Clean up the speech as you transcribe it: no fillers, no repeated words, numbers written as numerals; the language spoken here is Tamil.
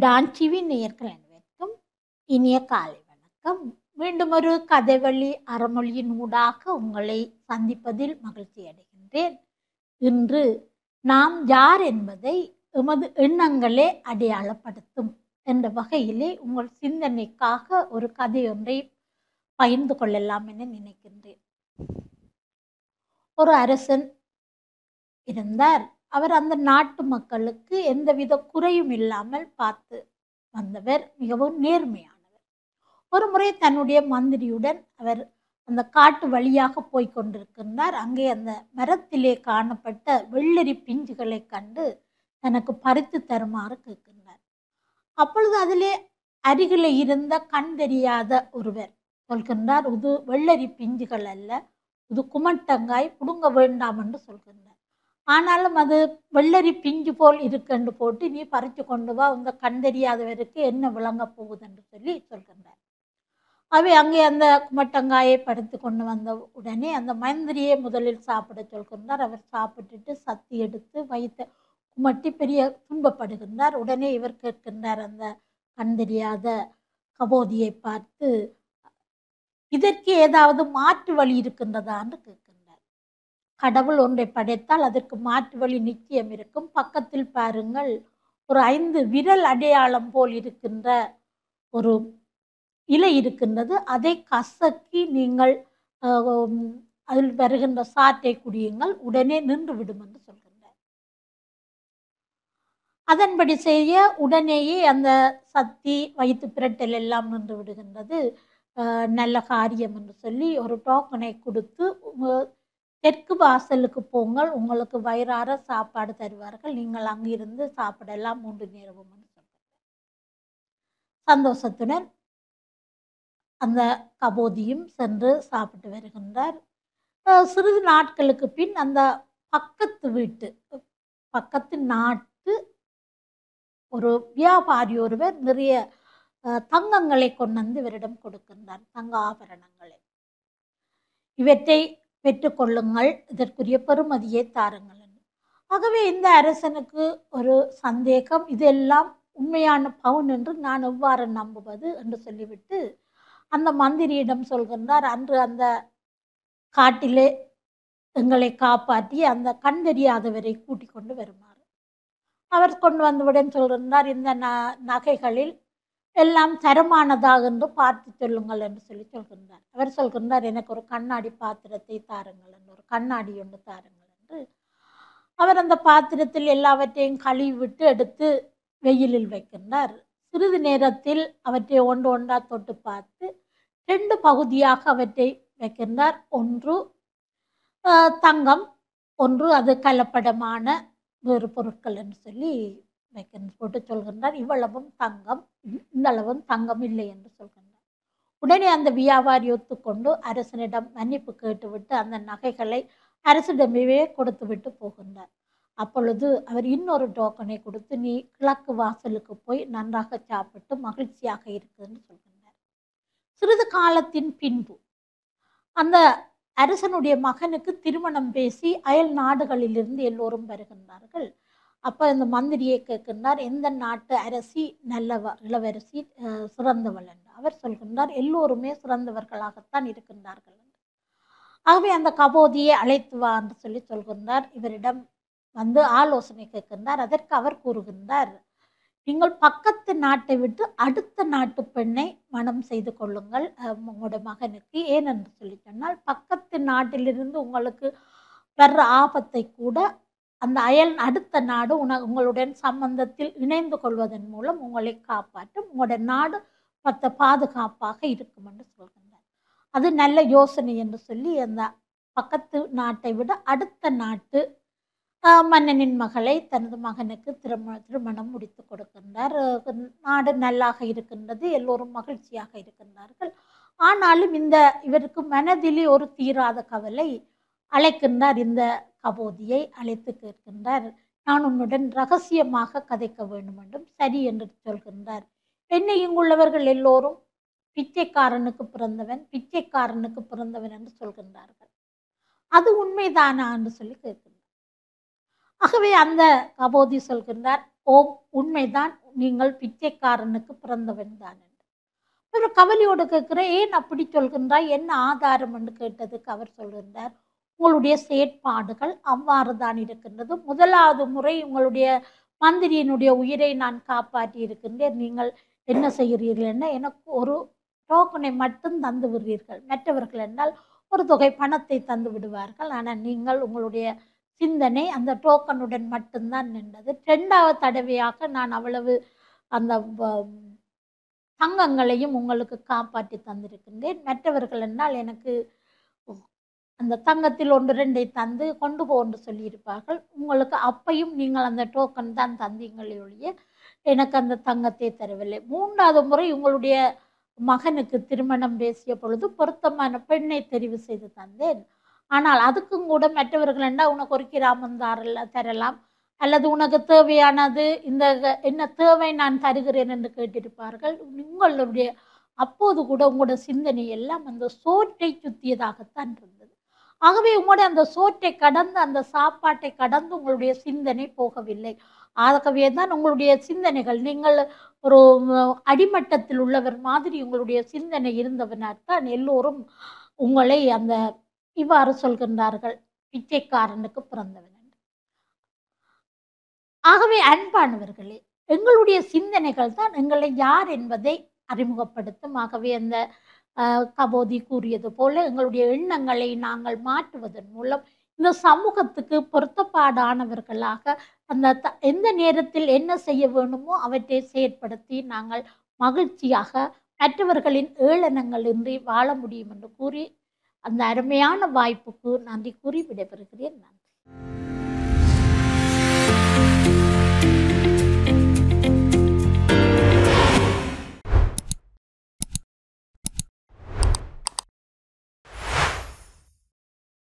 டான்டிவி நேயர்கள் அனைவருக்கும் இனிய காலை வணக்கம். மீண்டும் ஒரு கதைவழி அறமொழியின் ஊடாக உங்களை சந்திப்பதில் மகிழ்ச்சி அடைகின்றேன். இன்று நாம் யார் என்பதை எமது எண்ணங்களே அடையாளப்படுத்தும் என்ற வகையிலே உங்கள் சிந்தனைக்காக ஒரு கதையொன்றை பகிர்ந்து கொள்ளலாம் என நினைக்கின்றேன். ஒரு அரசன் இருந்தார். அவர் அந்த நாட்டு மக்களுக்கு எந்தவித குறையும் இல்லாமல் பார்த்து வந்தவர். மிகவும் நேர்மையானவர். ஒரு முறை தன்னுடைய மந்திரியுடன் அவர் அந்த காட்டு வழியாக போய் கொண்டிருக்கின்றார். அங்கே அந்த மரத்திலே காணப்பட்ட வெள்ளரி பிஞ்சுகளை கண்டு தனக்கு பறித்து தருமாறு கேட்கின்றார். அப்பொழுது அதிலே அருகிலே இருந்த கண் தெரியாத ஒருவர் சொல்கின்றார், இது வெள்ளரி பிஞ்சுகள் அல்ல, இது குமட்டங்காய், புடுங்க வேண்டாம் என்று சொல்கின்றார். ஆனாலும் அது வெள்ளரி பிஞ்சு போல் இருக்குன்னு போட்டு நீ பறித்து கொண்டு வா, உங்க கண் தெரியாதவருக்கு என்ன விளங்க போகுது என்று சொல்லி சொல்கின்றார். அவை அங்கே அந்த குமட்டங்காயை பறித்து கொண்டு வந்த உடனே அந்த மந்திரியை முதலில் சாப்பிட சொல்கின்றார். அவர் சாப்பிட்டுட்டு சத்தி எடுத்து வைத்த குமட்டி பெரிய துன்பப்படுகின்றார். உடனே இவர் கேட்கின்றார் அந்த கண் தெரியாத கபோதியை பார்த்து, இதற்கு ஏதாவது மாற்று வழி இருக்கின்றதான்னு கேட்கின்றார். கடவுள் ஒன்றை படைத்தால் அதற்கு மாற்று வழி நிச்சயம் இருக்கும். பக்கத்தில் பாருங்கள், ஒரு 5 விரல் அடையாளம் போல் இருக்கின்ற ஒரு இலை இருக்கின்றது. அதை கசக்கி நீங்கள் அதில் வருகின்ற சாற்றை குடியுங்கள், உடனே நின்று விடும் என்று சொல்கின்றார். அதன்படி செய்ய உடனேயே அந்த சத்தி வயிற்று பிரட்டல் எல்லாம் நின்று விடுகின்றது. நல்ல காரியம் என்று சொல்லி ஒரு டோக்கனை கொடுத்து, தெற்கு வாசலுக்கு போங்கள், உங்களுக்கு வயிறார சாப்பாடு தருவார்கள், நீங்கள் அங்கிருந்து சாப்பிடலாம் 3 நேரமும் என்று சொல்கிறார். சந்தோஷத்துடன் அந்த கபோதியும் சென்று சாப்பிட்டு வருகின்றார். சிறிது நாட்களுக்கு பின் அந்த பக்கத்து நாட்டு ஒரு வியாபாரி ஒருவர் நிறைய தங்கங்களை கொண்டு வந்து இவரிடம் கொடுக்கின்றார், தங்க ஆபரணங்களை. இவற்றை பெற்றுக்கொள்ளுங்கள், இதற்குரிய பெறுமதியை தாருங்கள். ஆகவே இந்த அரசனுக்கு ஒரு சந்தேகம், இதெல்லாம் உண்மையான பவுன் என்று நான் எவ்வாறு நம்புவது என்று சொல்லிவிட்டு அந்த மந்திரியிடம் சொல்கின்றார், அன்று அந்த காட்டிலே எங்களை காப்பாற்றி அந்த கண் தெரியாதவரை கூட்டிக் கொண்டு வருமாறு. அவர் கொண்டு வந்தவுடன் சொல்கின்றார், இந்த நகைகளில் எல்லாம் தரமானதாக என்று பார்த்து சொல்லுங்கள் என்று சொல்லி சொல்கின்றார். அவர் சொல்கின்றார், எனக்கு ஒரு கண்ணாடி பாத்திரத்தை தாருங்கள் என்று, ஒரு கண்ணாடி ஒன்று தாருங்கள் என்று. அவர் அந்த பாத்திரத்தில் எல்லாவற்றையும் கழுவி விட்டு எடுத்து வெயிலில் வைக்கின்றார். சிறிது நேரத்தில் அவற்றை ஒன்று ஒன்றா தொட்டு பார்த்து 2 பகுதியாக அவற்றை வைக்கின்றார். ஒன்று தங்கம், ஒன்று அது கலப்படமான வேறு பொருட்கள் என்று சொல்லி போட்டு சொல்கின்றார். இவ்வளவும் தங்கம், இந்த அளவும் தங்கம் இல்லை என்று சொல்கின்றார். உடனே அந்த வியாபாரி ஒத்துக்கொண்டு அரசனிடம் மன்னிப்பு கேட்டுவிட்டு அந்த நகைகளை அரசிடமே கொடுத்து விட்டு போகின்றார். அப்பொழுது அவர் இன்னொரு டோக்கனை கொடுத்து, நீ கிழக்கு வாசலுக்கு போய் நன்றாக சாப்பிட்டு மகிழ்ச்சியாக இருக்குன்னு சொல்கின்றார். சிறிது காலத்தின் பின்பு அந்த அரசனுடைய மகனுக்கு திருமணம் பேசி அயல் நாடுகளிலிருந்து எல்லோரும் வருகின்றார்கள். அப்போ இந்த மந்திரியை கேட்கின்றார், எந்த நாட்டு அரசி இளவரசி சிறந்தவள் என்று. அவர் சொல்கின்றார், எல்லோருமே சிறந்தவர்களாகத்தான் இருக்கின்றார்கள் என்று. ஆகவே அந்த கபோதியை அழைத்து வா என்று சொல்லி சொல்கின்றார். இவரிடம் வந்து ஆலோசனை கேட்கின்றார். அதற்கு அவர் கூறுகின்றார், நீங்கள் பக்கத்து நாட்டை விட்டு அடுத்த நாட்டு பெண்ணை மனம் செய்து கொள்ளுங்கள் உங்களுடைய மகனுக்கு. ஏனென்று சொல்லி சொன்னால், பக்கத்து நாட்டிலிருந்து உங்களுக்கு வர்ற ஆபத்தை கூட அந்த அடுத்த நாடு உங்களுடன் சம்பந்தத்தில் இணைந்து கொள்வதன் மூலம் உங்களை காப்பாற்றும், உங்களுடைய நாடு பாதுகாப்பாக இருக்கும் என்று சொல்கின்றார். அது நல்ல யோசனை என்று சொல்லி அந்த பக்கத்து நாட்டை விட அடுத்த நாட்டு மன்னனின் மகளை தனது மகனுக்கு திருமணம் முடித்து கொடுக்கின்றார். நாடு நல்லாக இருக்கின்றது, எல்லோரும் மகிழ்ச்சியாக இருக்கின்றார்கள். ஆனாலும் இவருக்கு மனதிலே ஒரு தீராத கவலை. அழைக்கின்றார், இந்த கபோதியை அழைத்து கேட்கின்றார், நான் உன்னுடன் ரகசியமாக கதைக்க வேண்டும் என்றும். சரி என்று சொல்கின்றார். என்னை இங்குள்ளவர்கள் எல்லோரும் பிச்சைக்காரனுக்கு பிறந்தவன் என்று சொல்கின்றார்கள், அது உண்மைதானா என்று சொல்லி கேட்கின்றார். ஆகவே அந்த கபோதி சொல்கின்றார், ஓம் உண்மைதான், நீங்கள் பிச்சைக்காரனுக்கு பிறந்தவன் தான் என்று. ஒரு கவலையோடு கேட்கிற, ஏன் அப்படி சொல்கின்றாய், என்ன ஆதாரம் என்று கேட்டதுக்கு அவர் சொல்கின்றார், உங்களுடைய செயற்பாடுகள் அவ்வாறு தான் இருக்கின்றது. முதலாவது முறை உங்களுடைய மந்திரியினுடைய உயிரை நான் காப்பாற்றி இருக்கின்றேன். நீங்கள் என்ன செய்கிறீர்கள் என்ன, எனக்கு ஒரு டோக்கனை மட்டும் தந்து விடுறீர்கள். மற்றவர்கள் என்றால் ஒரு தொகை பணத்தை தந்து விடுவார்கள். ஆனால் நீங்கள் உங்களுடைய சிந்தனை அந்த டோக்கனுடன் மட்டும்தான் நின்றது. 2வது தடவையாக நான் அவ்வளவு அந்த தங்கங்களையும் உங்களுக்கு காப்பாற்றி தந்திருக்கின்றேன். மற்றவர்கள் என்றால் எனக்கு அந்த தங்கத்தில் 1, 2 தந்து கொண்டு போ என்று சொல்லியிருப்பார்கள். உங்களுக்கு அப்பையும் நீங்கள் அந்த டோக்கன் தான் தந்தீங்களே ஒழிய எனக்கு அந்த தங்கத்தை தரவில்லை. 3வது முறை உங்களுடைய மகனுக்கு திருமணம் பேசிய பொழுது பொருத்தமான பெண்ணை தெரிவு செய்து தந்தேன். ஆனால் அதுக்கும் கூட மற்றவர்கள் என்றால் உனக்கு ஒரு கிராமம் தரலாம், அல்லது உனக்கு தேவையானது இந்த என்ன தேவை நான் தருகிறேன் என்று கேட்டிருப்பார்கள். உங்களுடைய அப்போது கூட உங்களோட சிந்தனை எல்லாம் அந்த சோற்றை சுத்தியதாகத்தான் இருந்தது. ஆகவே உங்களுடைய அந்த சோற்றை கடந்து அந்த சாப்பாட்டை கடந்து உங்களுடைய சிந்தனை போகவில்லை. ஆகவே தான் உங்களுடைய சிந்தனைகள் நீங்கள் ஒரு அடிமட்டத்தில் உள்ளவர் மாதிரி உங்களுடைய சிந்தனை இருந்தவனால்தான் எல்லோரும் உங்களை அந்த இவ்வாறு சொல்கின்றார்கள், பிச்சைக்காரனுக்கு பிறந்தவன். ஆகவே அன்பானவர்களே, எங்களுடைய சிந்தனைகள் தான் எங்களை யார் என்பதை அறிமுகப்படுத்தும். ஆகவே அந்த கபோதி கூறியது போல எங்களுடைய எண்ணங்களை நாங்கள் மாற்றுவதன் மூலம் இந்த சமூகத்துக்கு பொருத்தப்பாடானவர்களாக அந்த எந்த நேரத்தில் என்ன செய்ய வேண்டுமோ அவற்றை செயற்படுத்தி நாங்கள் மகிழ்ச்சியாக மற்றவர்களின் ஏளனங்கள் இன்றி வாழ முடியும் என்று கூறி அந்த அருமையான வாய்ப்புக்கு நன்றி கூறி விடைபெறுகிறேன். நன்றி.